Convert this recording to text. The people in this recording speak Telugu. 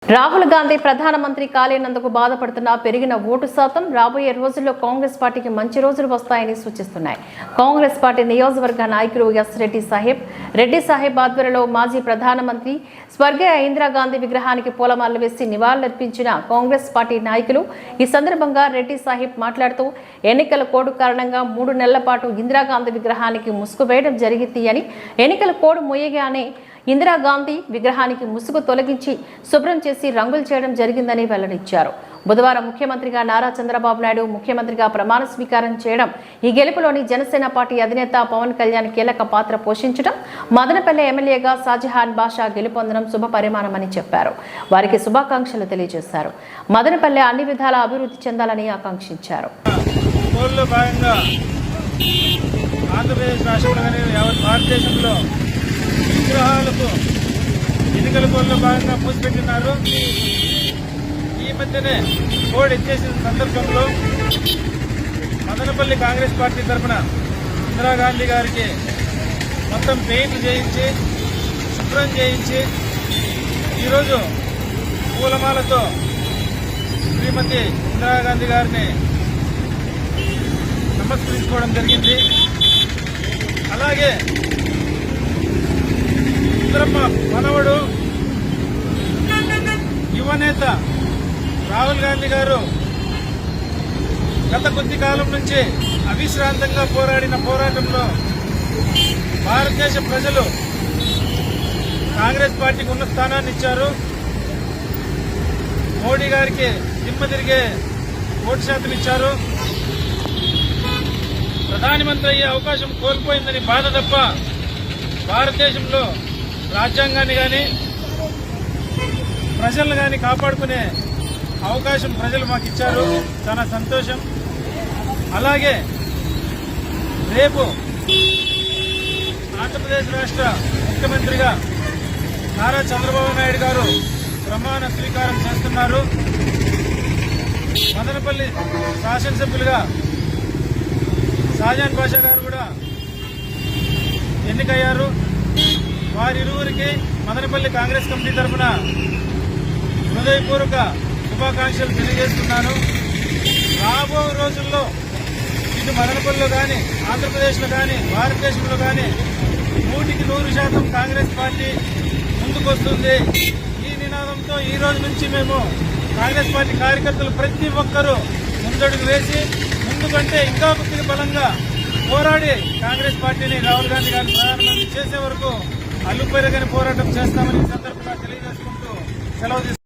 రాహుల్ గాంధీ ప్రధానమంత్రి కాలేనందుకు బాధపడుతున్న పెరిగిన ఓటు శాతం రాబోయే రోజుల్లో కాంగ్రెస్ పార్టీకి మంచి రోజులు వస్తాయని సూచిస్తున్నాయి. కాంగ్రెస్ పార్టీ నియోజకవర్గ నాయకులు ఎస్ రెడ్డి సాహెబ్ ఆధ్వర్యంలో మాజీ ప్రధానమంత్రి స్వర్గీయ ఇందిరాగాంధీ విగ్రహానికి పూలమాలలు వేసి నివాళులర్పించిన కాంగ్రెస్ పార్టీ నాయకులు. ఈ సందర్భంగా రెడ్డి సాహెబ్ మాట్లాడుతూ ఎన్నికల కోడ్ కారణంగా 3 నెలల పాటు ఇందిరాగాంధీ విగ్రహానికి ముసుగు వేయడం జరిగింది అని, ఎన్నికల కోడ్ ముయ్యగానే ఇందిరాగాంధీ విగ్రహానికి ముసుగు తొలగించి శుభ్రం చేసి రంగులు చేయడం జరిగిందని వెల్లడించారు. బుధవారం ముఖ్యమంత్రిగా నారా చంద్రబాబు నాయుడు ముఖ్యమంత్రిగా ప్రమాణ స్వీకారం చేయడం, ఈ గెలుపులోని జనసేన పార్టీ అధినేత పవన్ కళ్యాణ్ కీలక పాత్ర పోషించడం, మదనపల్లె ఎమ్మెల్యేగా షాజహాన్ బాషా గెలుపొందడం శుభ పరిమాణమని చెప్పారు. వారికి శుభాకాంక్షలు తెలియజేశారు. మదనపల్లె అన్ని విధాల అభివృద్ధి చెందాలని ఆకాంక్షించారు. విగ్రహాలకు ఎన్నికల కోడ్లో భాగంగా మూసిపెట్టినారు. ఈ మధ్యనే కోడ్ ఎత్తేసిన సందర్భంలో మదనపల్లి కాంగ్రెస్ పార్టీ తరఫున ఇందిరాగాంధీ గారికి మొత్తం పెయింట్ చేయించి శుభ్రం చేయించి ఈరోజు పూలమాలతో శ్రీమతి ఇందిరాగాంధీ గారిని నమస్కరించుకోవడం జరిగింది. అలాగే ఇంద్రమ్మ మనవడు యువనేత రాహుల్ గాంధీ గారు గత కొద్ది కాలం నుంచి అవిశ్రాంతంగా పోరాడిన పోరాటంలో భారతదేశ ప్రజలు కాంగ్రెస్ పార్టీకి ఉన్న స్థానాన్ని ఇచ్చారు. మోడీ గారికి దిమ్మ తిరిగే ఓటు శాతం ఇచ్చారు. ప్రధానమంత్రి అయ్యే అవకాశం కోల్పోయిందని బాధ తప్ప భారతదేశంలో రాజ్యాంగాన్ని కానీ ప్రజలను కానీ కాపాడుకునే అవకాశం ప్రజలు మాకు ఇచ్చారు. చాలా సంతోషం. అలాగే రేపు ఆంధ్రప్రదేశ్ రాష్ట్ర ముఖ్యమంత్రిగా నారా చంద్రబాబు నాయుడు గారు ప్రమాణ స్వీకారం చేస్తున్నారు. మదనపల్లి శాసనసభ్యులుగా షాజహాన్ బాషా గారు కూడా ఎన్నికయ్యారు. వారిరువురికి మదనపల్లి కాంగ్రెస్ కమిటీ తరఫున హృదయపూర్వక శుభాకాంక్షలు తెలియజేస్తున్నాను. రాబో రోజుల్లో ఇటు మదనపల్లిలో కానీ ఆంధ్రప్రదేశ్లో కానీ భారతదేశంలో కానీ 100% కాంగ్రెస్ పార్టీ ముందుకొస్తుంది. ఈ నినాదంతో ఈ రోజు నుంచి మేము కాంగ్రెస్ పార్టీ కార్యకర్తలు ప్రతి ఒక్కరూ ముందడుగు వేసి ముందుకంటే ఇంకా కొద్దిగా బలంగా పోరాడి కాంగ్రెస్ పార్టీని రాహుల్ గాంధీ గారిని ప్రధానమంత్రి చేసే వరకు అల్లుపెరగని పోరాటం చేస్తామని ఈ సందర్భంగా తెలియజేసుకుంటూ సెలవు